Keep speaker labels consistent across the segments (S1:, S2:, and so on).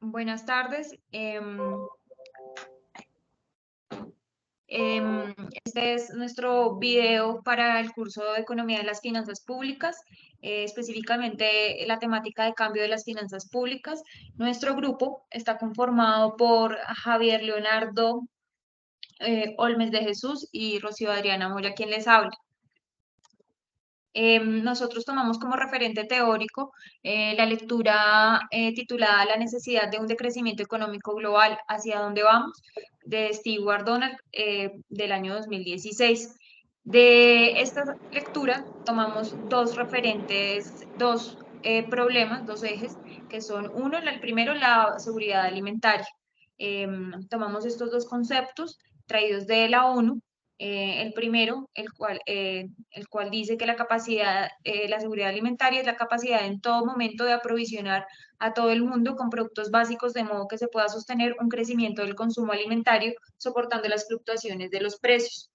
S1: Buenas tardes. Este es nuestro video para el curso de Economía de las Finanzas Públicas, específicamente la temática de cambio de las finanzas públicas. Nuestro grupo está conformado por Javier Leonardo Olmes de Jesús y Rocío Adriana Moya, quien les habla. Nosotros tomamos como referente teórico la lectura titulada La necesidad de un decrecimiento económico global, ¿hacia dónde vamos?, de Stewart Donald, del año 2016. De esta lectura tomamos dos referentes, dos problemas, dos ejes, que son uno, el primero, la seguridad alimentaria. Tomamos estos dos conceptos traídos de la ONU. El primero, el cual dice que la capacidad, la seguridad alimentaria es la capacidad en todo momento de aprovisionar a todo el mundo con productos básicos de modo que se pueda sostener un crecimiento del consumo alimentario soportando las fluctuaciones de los precios.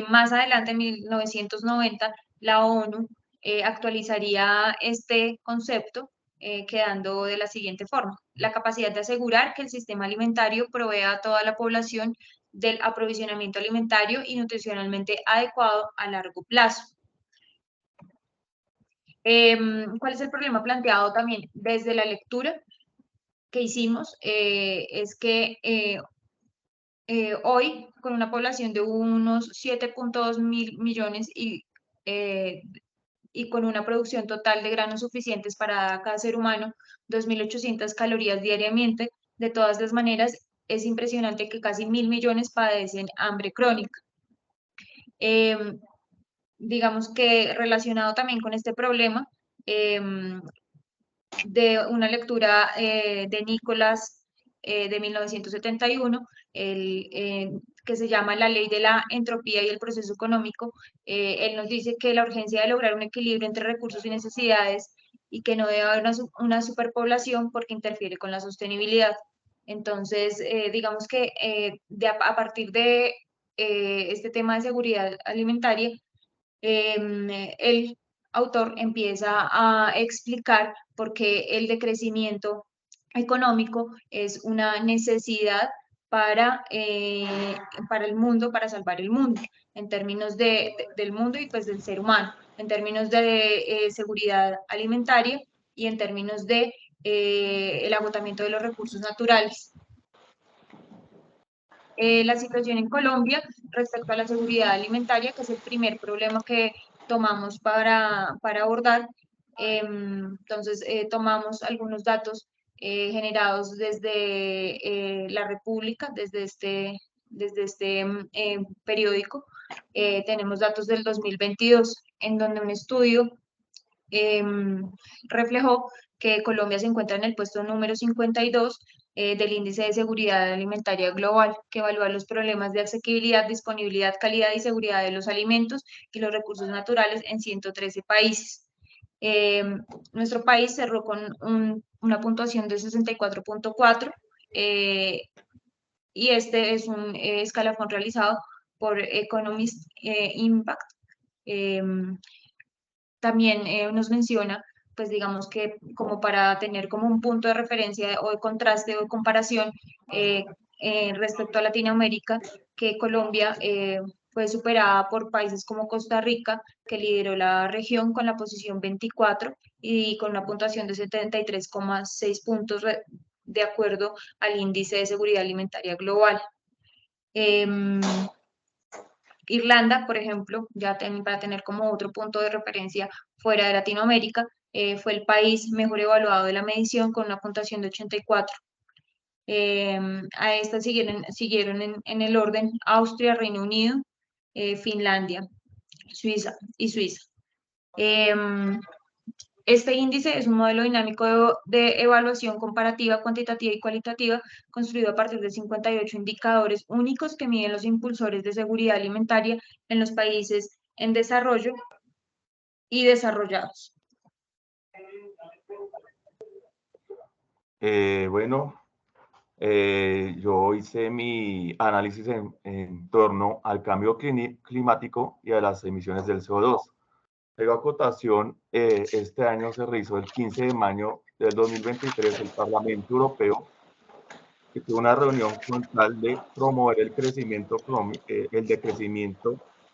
S1: Más adelante, en 1990, la ONU actualizaría este concepto, quedando de la siguiente forma: la capacidad de asegurar que el sistema alimentario provea a toda la población del aprovisionamiento alimentario y nutricionalmente adecuado a largo plazo. ¿Cuál es el problema planteado también desde la lectura que hicimos? Es que hoy, con una población de unos 7.2 mil millones y con una producción total de granos suficientes para cada ser humano, 2.800 calorías diariamente, de todas las maneras, es impresionante que casi 1.000 millones padecen hambre crónica. Digamos que relacionado también con este problema, de una lectura de Nicolás de 1971, que se llama La ley de la entropía y el proceso económico. Él nos dice que la urgencia de lograr un equilibrio entre recursos y necesidades y que no debe haber una superpoblación porque interfiere con la sostenibilidad. Entonces, digamos que a partir de este tema de seguridad alimentaria, el autor empieza a explicar por qué el decrecimiento económico es una necesidad para el mundo, para salvar el mundo, en términos del mundo y pues del ser humano, en términos de seguridad alimentaria y en términos de el agotamiento de los recursos naturales. La situación en Colombia respecto a la seguridad alimentaria, que es el primer problema que tomamos para abordar. Entonces, tomamos algunos datos generados desde la República, desde este periódico. Tenemos datos del 2022, en donde un estudio reflejó que Colombia se encuentra en el puesto número 52 del Índice de Seguridad Alimentaria Global, que evalúa los problemas de asequibilidad, disponibilidad, calidad y seguridad de los alimentos y los recursos naturales en 113 países. Nuestro país cerró con una puntuación de 64.4, y este es un escalafón realizado por Economist Impact. También nos menciona, pues digamos que como para tener como un punto de referencia o de contraste o de comparación respecto a Latinoamérica, que Colombia fue superada por países como Costa Rica, que lideró la región con la posición 24 y con una puntuación de 73,6 puntos de acuerdo al Índice de Seguridad Alimentaria Global. Irlanda, por ejemplo, para tener como otro punto de referencia fuera de Latinoamérica, fue el país mejor evaluado de la medición con una puntuación de 84. A esta siguieron en el orden Austria, Reino Unido, Finlandia, Suiza y Suiza. Este índice es un modelo dinámico de evaluación comparativa, cuantitativa y cualitativa, construido a partir de 58 indicadores únicos que miden los impulsores de seguridad alimentaria en los países en desarrollo y desarrollados.
S2: Bueno, yo hice mi análisis en torno al cambio climático y a las emisiones del CO2. Pero acotación, este año se realizó el 15 de mayo del 2023, el Parlamento Europeo tuvo una reunión con tal de promover el decrecimiento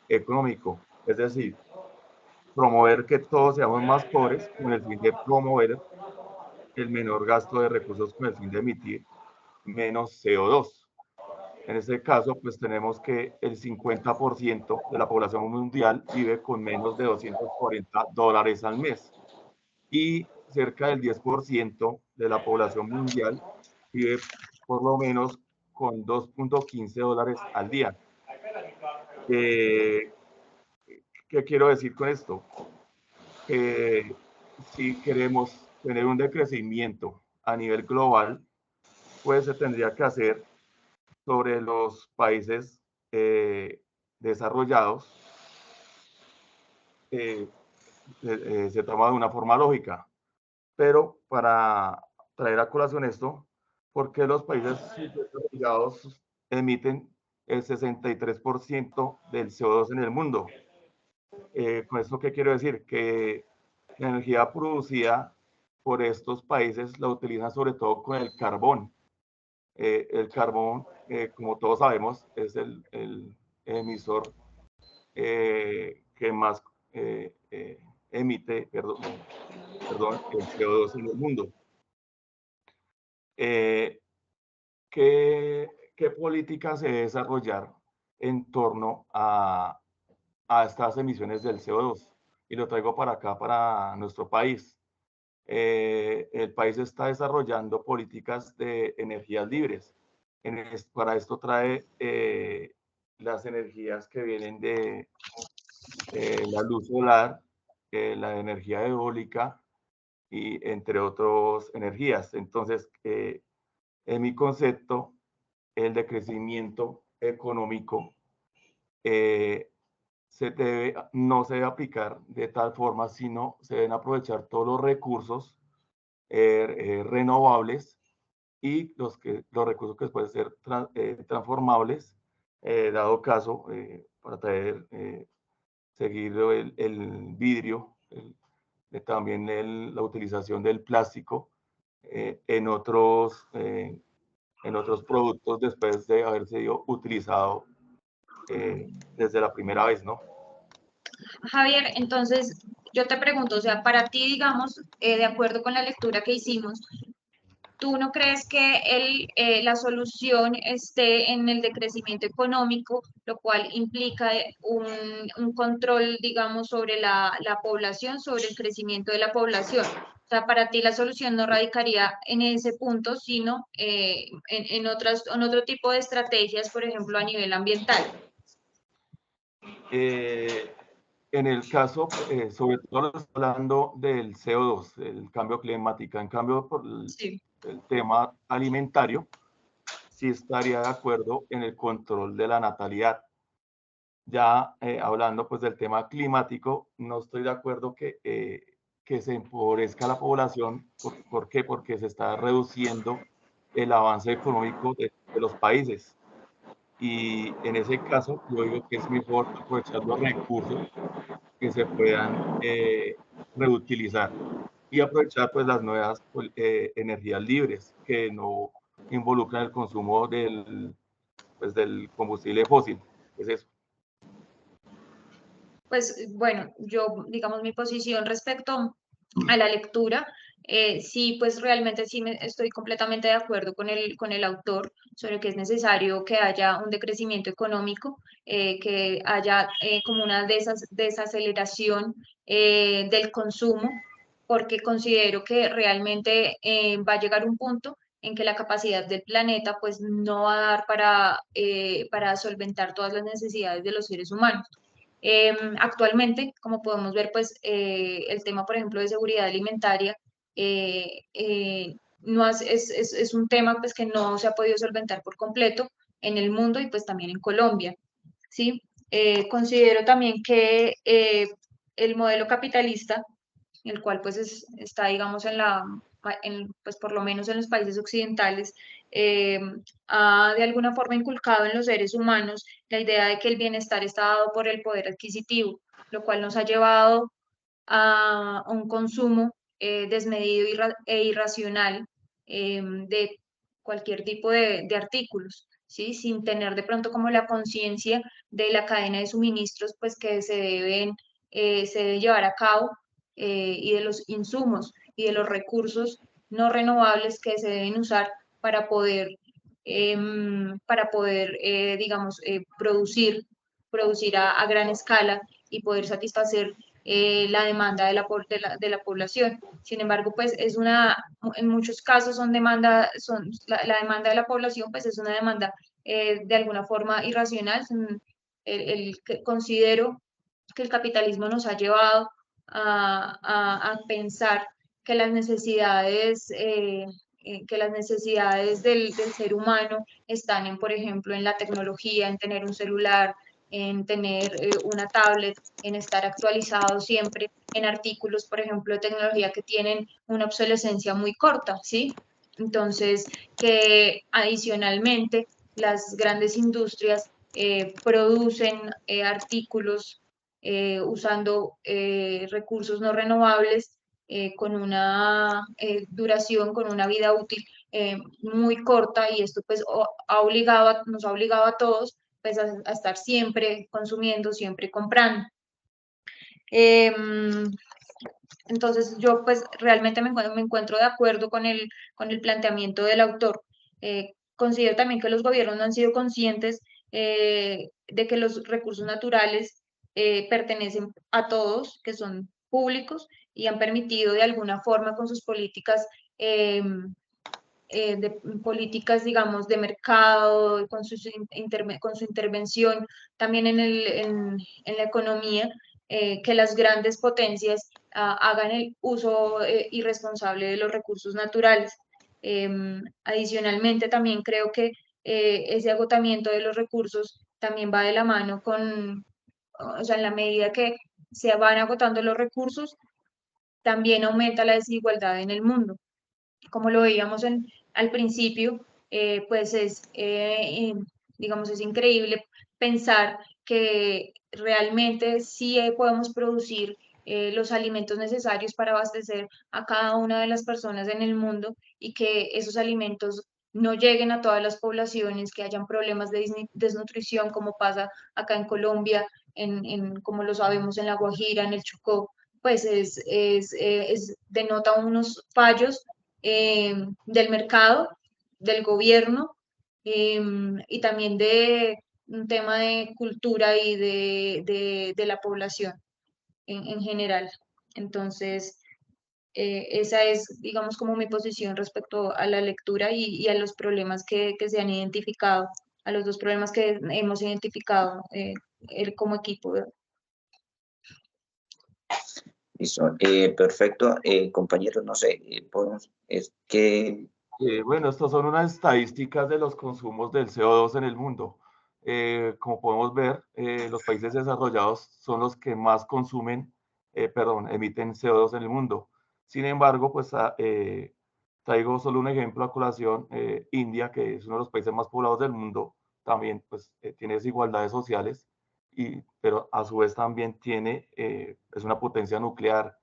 S2: económico, es decir, promover que todos seamos más pobres con el fin de promover el menor gasto de recursos con el fin de emitir menos CO2. En este caso, pues tenemos que el 50% de la población mundial vive con menos de $240 al mes y cerca del 10% de la población mundial vive por lo menos con $2.15 al día. ¿Qué quiero decir con esto? Que si queremos tener un decrecimiento a nivel global, pues se tendría que hacer sobre los países desarrollados, se toma de una forma lógica. Pero para traer a colación esto, ¿por qué los países desarrollados emiten el 63% del CO2 en el mundo? ¿Con esto qué quiero decir? Que la energía producida por estos países la utilizan sobre todo con el carbón. El carbón, como todos sabemos, es el emisor que más emite, el CO2 en el mundo. ¿Qué políticas se debe desarrollar en torno a estas emisiones del CO2? Y lo traigo para acá, para nuestro país. El país está desarrollando políticas de energías libres. Para esto trae las energías que vienen de la luz solar, la energía eólica y entre otras energías. Entonces, en mi concepto, el decrecimiento económico no se debe aplicar de tal forma, sino se deben aprovechar todos los recursos renovables y los recursos que pueden ser transformables, dado caso, para seguir el vidrio, también la utilización del plástico en otros productos después de haber sido utilizado desde la primera vez, ¿no?
S1: Javier, entonces yo te pregunto, o sea, para ti, digamos, de acuerdo con la lectura que hicimos, ¿tú no crees que la solución esté en el decrecimiento económico, lo cual implica un control, digamos, sobre la población, sobre el crecimiento de la población? O sea, para ti la solución no radicaría en ese punto, sino en otro tipo de estrategias, por ejemplo, a nivel ambiental.
S2: En el caso, sobre todo hablando del CO2, el cambio climático, en cambio por
S1: Sí.
S2: el tema alimentario, sí estaría de acuerdo en el control de la natalidad. Ya hablando pues del tema climático, no estoy de acuerdo que se empobrezca la población. ¿Por qué? Porque se está reduciendo el avance económico de los países. Y en ese caso, yo digo que es mejor aprovechar los recursos que se puedan reutilizar y aprovechar pues las nuevas energías libres que no involucran el consumo del combustible fósil. Es eso.
S1: Pues bueno, yo, digamos, mi posición respecto a la lectura, sí, pues realmente sí estoy completamente de acuerdo con el autor sobre que es necesario que haya un decrecimiento económico, que haya como una desaceleración del consumo, porque considero que realmente va a llegar un punto en que la capacidad del planeta pues no va a dar para solventar todas las necesidades de los seres humanos. Actualmente, como podemos ver, pues el tema, por ejemplo, de seguridad alimentaria no es un tema pues, que no se ha podido solventar por completo en el mundo y pues también en Colombia, ¿sí? Considero también que el modelo capitalista, el cual pues está, digamos, pues por lo menos en los países occidentales, eh, ha de alguna forma inculcado en los seres humanos la idea de que el bienestar está dado por el poder adquisitivo, lo cual nos ha llevado a un consumo desmedido e irracional de cualquier tipo de artículos, ¿sí? Sin tener de pronto como la conciencia de la cadena de suministros pues que se debe llevar a cabo y de los insumos y de los recursos no renovables que se deben usar para poder digamos, producir a gran escala y poder satisfacer la demanda de la población. Sin embargo, pues en muchos casos la demanda de la población pues es una demanda de alguna forma irracional. Considero que el capitalismo nos ha llevado a pensar que que las necesidades del ser humano están en, por ejemplo, en la tecnología, en tener un celular, en tener una tablet, en estar actualizado siempre en artículos, por ejemplo, de tecnología que tienen una obsolescencia muy corta, ¿sí? Entonces, que adicionalmente las grandes industrias producen artículos usando recursos no renovables con una duración, con una vida útil muy corta, y esto pues nos ha obligado a todos pues a estar siempre consumiendo, siempre comprando. Entonces yo pues realmente me encuentro de acuerdo con el planteamiento del autor. Considero también que los gobiernos no han sido conscientes de que los recursos naturales pertenecen a todos, que son públicos, y han permitido de alguna forma con sus políticas políticas, digamos, de mercado, con su intervención también en la economía, que las grandes potencias hagan el uso irresponsable de los recursos naturales. Adicionalmente, también creo que ese agotamiento de los recursos también va de la mano o sea, en la medida que se van agotando los recursos, también aumenta la desigualdad en el mundo. Como lo veíamos al principio, pues digamos, es increíble pensar que realmente sí podemos producir los alimentos necesarios para abastecer a cada una de las personas en el mundo, y que esos alimentos no lleguen a todas las poblaciones, que hayan problemas de desnutrición, como pasa acá en Colombia, como lo sabemos en La Guajira, en el Chocó. Pues denota unos fallos del mercado, del gobierno, y también de un tema de cultura y de la población en general. Entonces, esa es, digamos, como mi posición respecto a la lectura y a los problemas que se han identificado, a los dos problemas que hemos identificado como equipo.
S3: Listo. Perfecto. Compañeros, no sé, podemos,
S2: Bueno, estas son unas estadísticas de los consumos del CO2 en el mundo. Como podemos ver, los países desarrollados son los que más emiten CO2 en el mundo. Sin embargo, pues traigo solo un ejemplo a colación. India, que es uno de los países más poblados del mundo, también pues tiene desigualdades sociales, pero a su vez también es una potencia nuclear.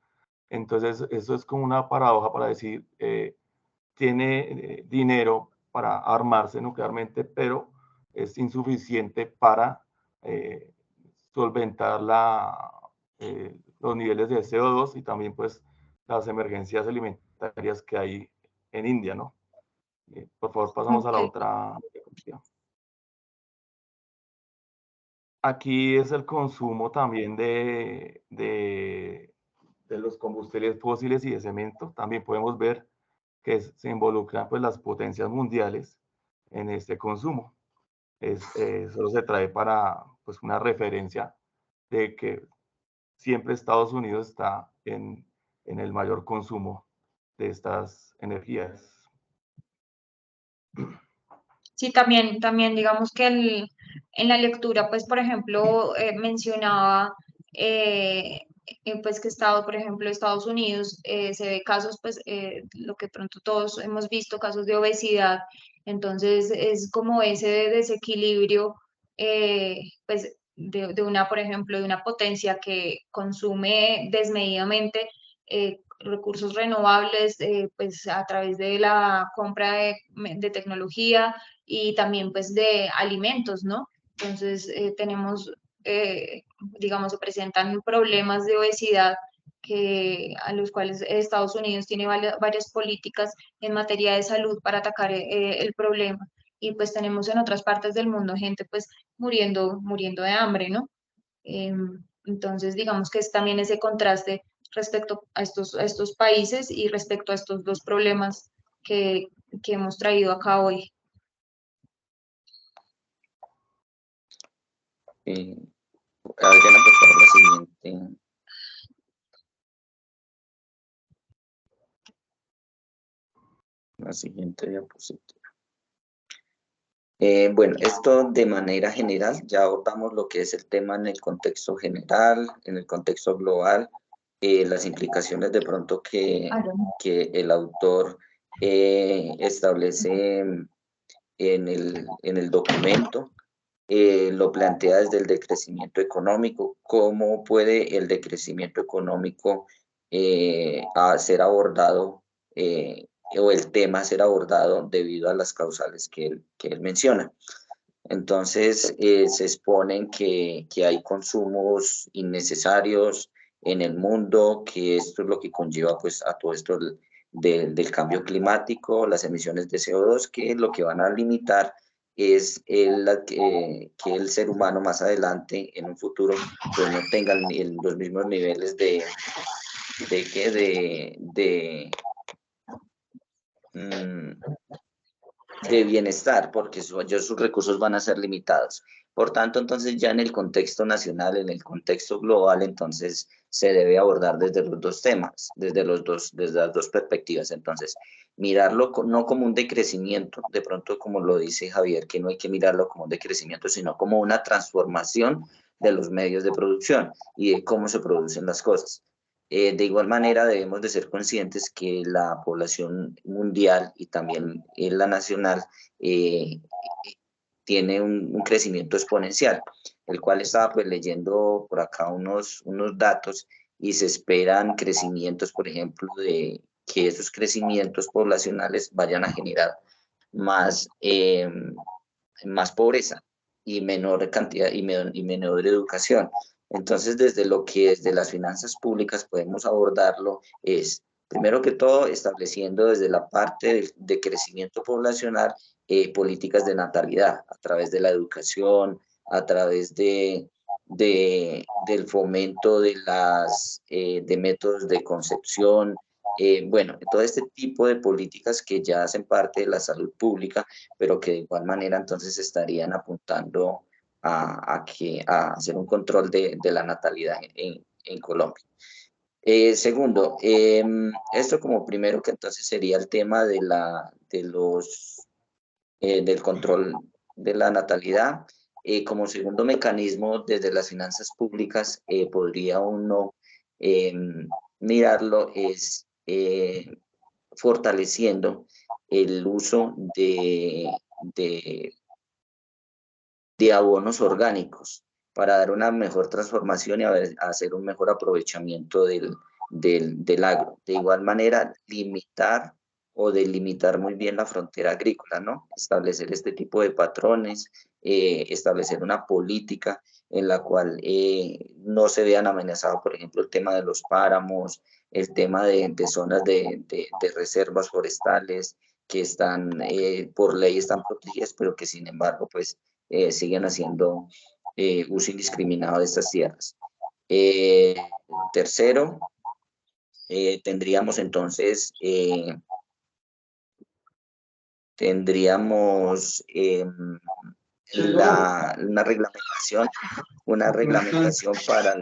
S2: Entonces, eso es como una paradoja para decir, tiene dinero para armarse nuclearmente, pero es insuficiente para eh, solventar los niveles de CO2 y también pues las emergencias alimentarias que hay en India, ¿no? Por favor, pasamos a la
S1: Ok.
S2: otra. Aquí es el consumo también de los combustibles fósiles y de cemento. También podemos ver que se involucran pues las potencias mundiales en este consumo. Solo se trae para pues una referencia de que siempre Estados Unidos está en el mayor consumo de estas energías.
S1: Sí, también digamos que en la lectura, pues, por ejemplo, mencionaba pues que por ejemplo, Estados Unidos se ve casos, pues, lo que pronto todos hemos visto, casos de obesidad. Entonces, es como ese desequilibrio, pues, por ejemplo, de una potencia que consume desmedidamente recursos renovables, pues a través de la compra de tecnología y también pues de alimentos, ¿no? Entonces tenemos, digamos, se presentan problemas de obesidad a los cuales Estados Unidos tiene varias políticas en materia de salud para atacar el problema. Y pues tenemos en otras partes del mundo gente pues muriendo de hambre, ¿no? Entonces, digamos que es también ese contraste respecto a estos países y respecto a estos dos problemas que hemos traído acá hoy.
S3: Adriana, por favor, la siguiente. La siguiente diapositiva. Bueno, esto de manera general, ya abordamos lo que es el tema en el contexto general, en el contexto global, las implicaciones de pronto que el autor establece en el documento, lo plantea desde el decrecimiento económico, cómo puede el decrecimiento económico ser abordado o el tema ser abordado debido a las causales que él menciona. Entonces, se exponen que hay consumos innecesarios en el mundo, que esto es lo que conlleva pues a todo esto del cambio climático, las emisiones de CO2, que lo que van a limitar es que el ser humano más adelante, en un futuro, pues no tenga los mismos niveles de bienestar, porque sus recursos van a ser limitados. Por tanto, entonces ya en el contexto nacional, en el contexto global, entonces se debe abordar desde los dos temas, desde las dos perspectivas. Entonces, mirarlo no como un decrecimiento, de pronto como lo dice Javier, que no hay que mirarlo como un decrecimiento, sino como una transformación de los medios de producción y de cómo se producen las cosas. De igual manera, debemos de ser conscientes que la población mundial y también la nacional tiene un crecimiento exponencial, el cual estaba pues leyendo por acá unos datos y se esperan crecimientos, por ejemplo, de que esos crecimientos poblacionales vayan a generar más pobreza y menor cantidad y menor educación. Entonces, desde las finanzas públicas podemos abordarlo es, primero que todo, estableciendo desde la parte de crecimiento poblacional políticas de natalidad a través de la educación, a través del fomento de métodos de concepción, bueno, todo este tipo de políticas que ya hacen parte de la salud pública, pero que de igual manera entonces estarían apuntando a hacer un control de la natalidad en Colombia. Segundo, esto como primero que entonces sería el tema del control de la natalidad. Como segundo mecanismo, desde las finanzas públicas, podría uno mirarlo es fortaleciendo el uso de abonos orgánicos para dar una mejor transformación y hacer un mejor aprovechamiento del agro. De igual manera, limitar o delimitar muy bien la frontera agrícola, ¿no? Establecer este tipo de patrones, establecer una política en la cual no se vean amenazados, por ejemplo, el tema de los páramos, el tema de zonas de reservas forestales que están, por ley están protegidas, pero que sin embargo, pues, siguen haciendo uso indiscriminado de estas tierras. Tercero, tendríamos entonces una reglamentación para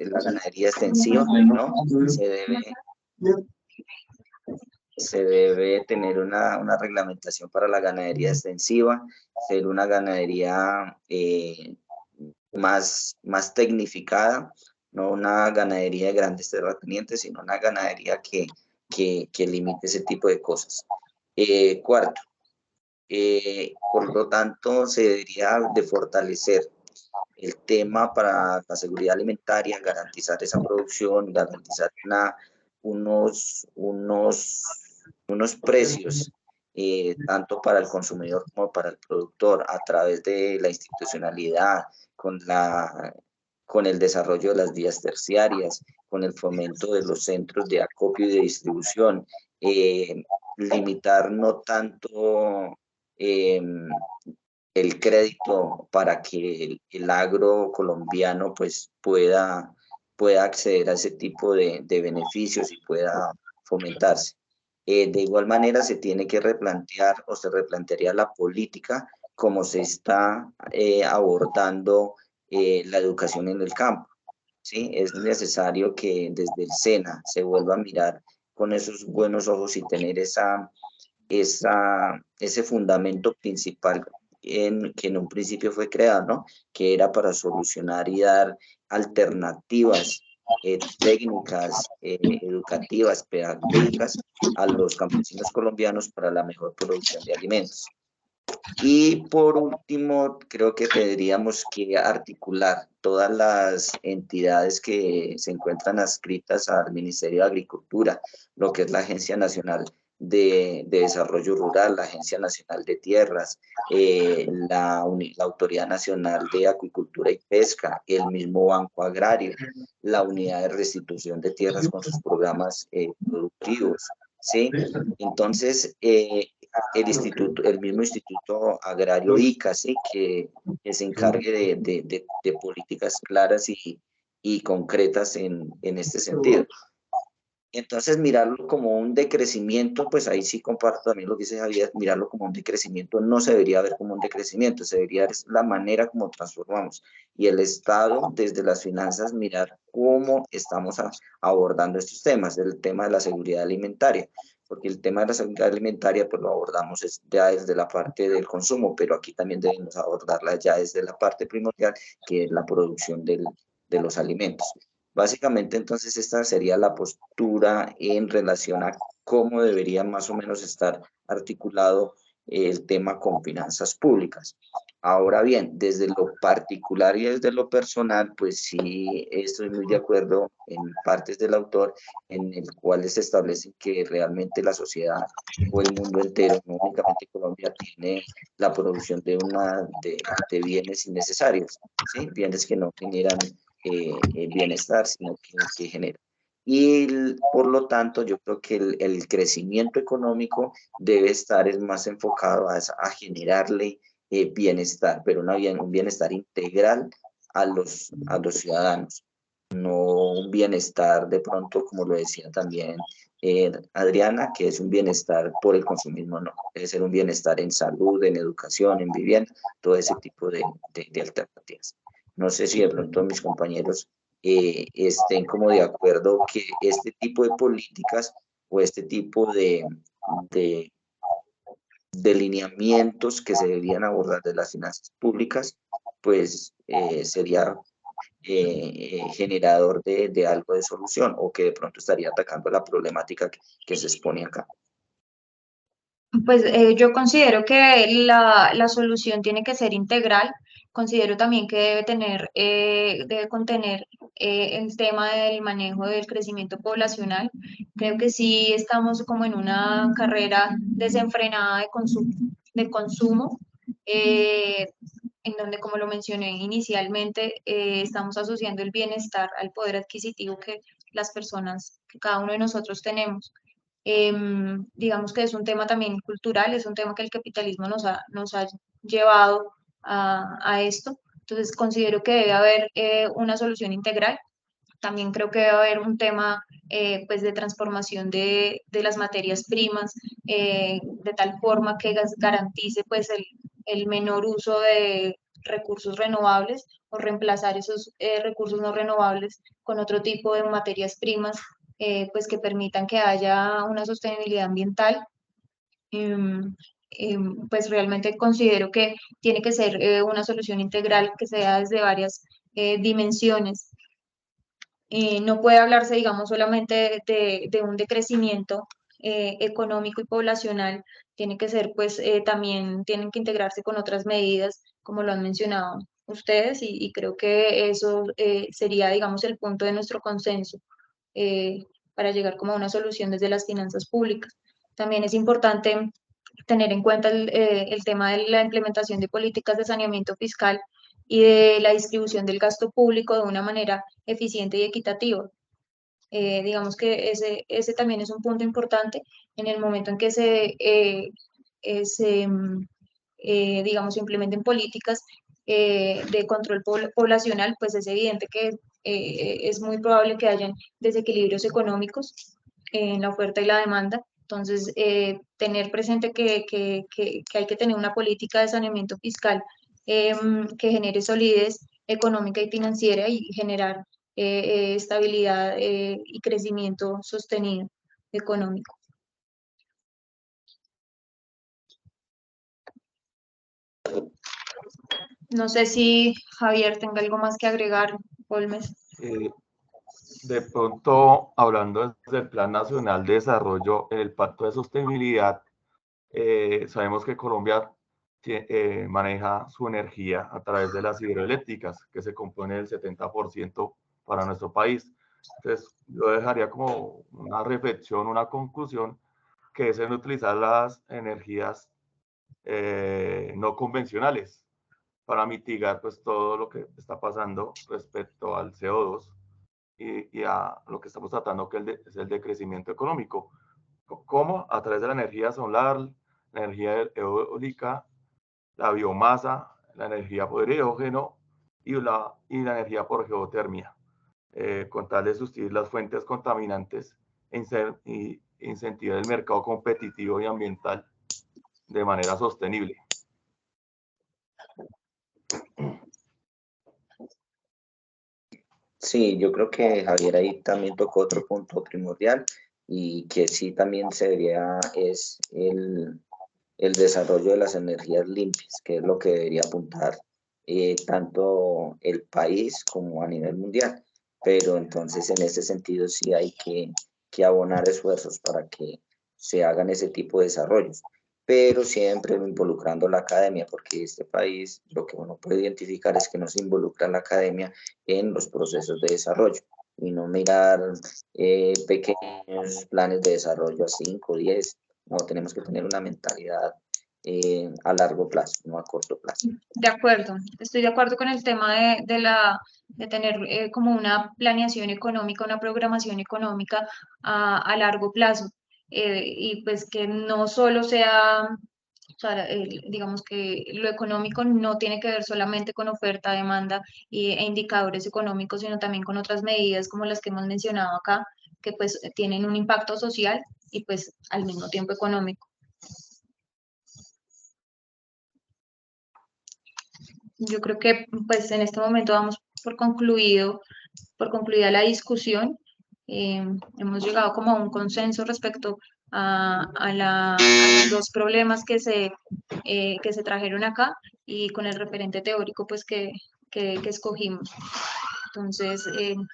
S3: la ganadería extensiva, ¿no? Se debe tener una reglamentación para la ganadería extensiva, ser una ganadería más tecnificada, no una ganadería de grandes terratenientes, sino una ganadería que limite ese tipo de cosas. Cuarto, por lo tanto, se debería de fortalecer el tema para la seguridad alimentaria, garantizar esa producción, garantizar unos precios tanto para el consumidor como para el productor a través de la institucionalidad, con el desarrollo de las vías terciarias, con el fomento de los centros de acopio y de distribución, limitar no tanto el crédito para que el agro colombiano pues pueda acceder a ese tipo de beneficios y pueda fomentarse. De igual manera se tiene que replantear o se replantearía la política como se está abordando la educación en el campo. ¿Sí? Es necesario que desde el SENA se vuelva a mirar con esos buenos ojos y tener ese fundamento principal que en un principio fue creado, ¿no? Que era para solucionar y dar alternativas técnicas, educativas, pedagógicas a los campesinos colombianos para la mejor producción de alimentos. Y por último, creo que tendríamos que articular todas las entidades que se encuentran adscritas al Ministerio de Agricultura, lo que es la Agencia Nacional de Desarrollo Rural, la Agencia Nacional de Tierras, la Autoridad Nacional de Acuicultura y Pesca, el mismo Banco Agrario, la Unidad de Restitución de Tierras con sus programas productivos, ¿sí? Entonces, el mismo Instituto Agrario ICA, ¿sí? que se encargue de políticas claras y concretas en este sentido. Entonces, mirarlo como un decrecimiento, pues ahí sí comparto también lo que dice Javier, mirarlo como un decrecimiento no se debería ver como un decrecimiento, se debería ver la manera como transformamos. Y el Estado, desde las finanzas, mirar cómo estamos abordando estos temas, el tema de la seguridad alimentaria, porque el tema de la seguridad alimentaria, pues lo abordamos ya desde la parte del consumo, pero aquí también debemos abordarla ya desde la parte primordial, que es la producción de los alimentos. Básicamente, entonces, esta sería la postura en relación a cómo debería más o menos estar articulado el tema con finanzas públicas. Ahora bien, desde lo particular y desde lo personal, pues sí estoy muy de acuerdo en partes del autor en el cual se establece que realmente la sociedad o el mundo entero, no únicamente Colombia, tiene la producción de bienes innecesarios, ¿sí? Bienes que no generan bienestar, sino que genera. Y por lo tanto, yo creo que el crecimiento económico debe estar más enfocado a generarle bienestar, pero un bienestar integral a los ciudadanos, no un bienestar de pronto, como lo decía también Adriana, que es un bienestar por el consumismo, no, debe ser un bienestar en salud, en educación, en vivienda, todo ese tipo de alternativas. No sé si de pronto mis compañeros estén como de acuerdo que este tipo de políticas o este tipo de lineamientos que se deberían abordar de las finanzas públicas, pues sería generador de algo de solución o que de pronto estaría atacando la problemática que se expone acá.
S1: Pues yo considero que la solución tiene que ser integral. Considero también que debe contener el tema del manejo del crecimiento poblacional. Creo que sí estamos como en una carrera desenfrenada de consumo, en donde, como lo mencioné inicialmente, estamos asociando el bienestar al poder adquisitivo que las personas, que cada uno de nosotros tenemos. Digamos que es un tema también cultural, es un tema que el capitalismo nos ha llevado a esto. Entonces considero que debe haber una solución integral. También creo que debe haber un tema pues de transformación de las materias primas de tal forma que garantice pues el menor uso de recursos renovables o reemplazar esos recursos no renovables con otro tipo de materias primas pues que permitan que haya una sostenibilidad ambiental. Pues realmente considero que tiene que ser una solución integral que sea desde varias dimensiones. No puede hablarse, digamos, solamente de un decrecimiento económico y poblacional, tiene que ser, pues, también tienen que integrarse con otras medidas, como lo han mencionado ustedes y creo que eso sería, digamos, el punto de nuestro consenso para llegar como a una solución desde las finanzas públicas. También es importante tener en cuenta el tema de la implementación de políticas de saneamiento fiscal y de la distribución del gasto público de una manera eficiente y equitativa. Digamos que ese también es un punto importante en el momento en que digamos, se implementen políticas de control poblacional, pues es evidente que es muy probable que hayan desequilibrios económicos en la oferta y la demanda. Entonces, tener presente que hay que tener una política de saneamiento fiscal que genere solidez económica y financiera y generar estabilidad y crecimiento sostenido económico. No sé si Javier tenga algo más que agregar, Holmes.
S2: De pronto, hablando del Plan Nacional de Desarrollo, en el Pacto de Sostenibilidad, sabemos que Colombia maneja su energía a través de las hidroeléctricas, que se compone del 70% para nuestro país. Entonces, yo dejaría como una reflexión, una conclusión, que es en utilizar las energías no convencionales para mitigar pues todo lo que está pasando respecto al CO2 y a lo que estamos tratando, que es el decrecimiento económico. ¿Cómo? A través de la energía solar, la energía eólica, la biomasa, la energía por hidrógeno y la energía por geotermia, con tal de sustituir las fuentes contaminantes y incentivar el mercado competitivo y ambiental de manera sostenible.
S3: Sí, yo creo que Javier ahí también tocó otro punto primordial y que sí también se debería es el desarrollo de las energías limpias, que es lo que debería apuntar tanto el país como a nivel mundial. Pero entonces en ese sentido sí hay que abonar esfuerzos para que se hagan ese tipo de desarrollos, pero siempre involucrando la academia, porque este país lo que uno puede identificar es que no se involucra la academia en los procesos de desarrollo y no mirar pequeños planes de desarrollo a 5, 10. No, tenemos que tener una mentalidad a largo plazo, no a corto plazo.
S1: De acuerdo, estoy de acuerdo con el tema de tener como una planeación económica, una programación económica a largo plazo. Y pues que no solo sea, o sea, digamos que lo económico no tiene que ver solamente con oferta, demanda e indicadores económicos, sino también con otras medidas como las que hemos mencionado acá, que pues tienen un impacto social y pues al mismo tiempo económico. Yo creo que pues en este momento damos por concluida la discusión. Hemos llegado como a un consenso respecto a los dos problemas que se trajeron acá y con el referente teórico pues que escogimos. Entonces,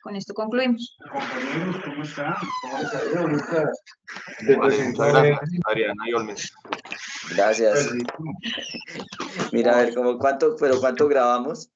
S1: con esto concluimos.
S4: Compañeros, ¿cómo están?
S2: Vale, muchas gracias, Adriana y Olmes.
S3: Gracias. Mira, a ver, ¿cuánto grabamos?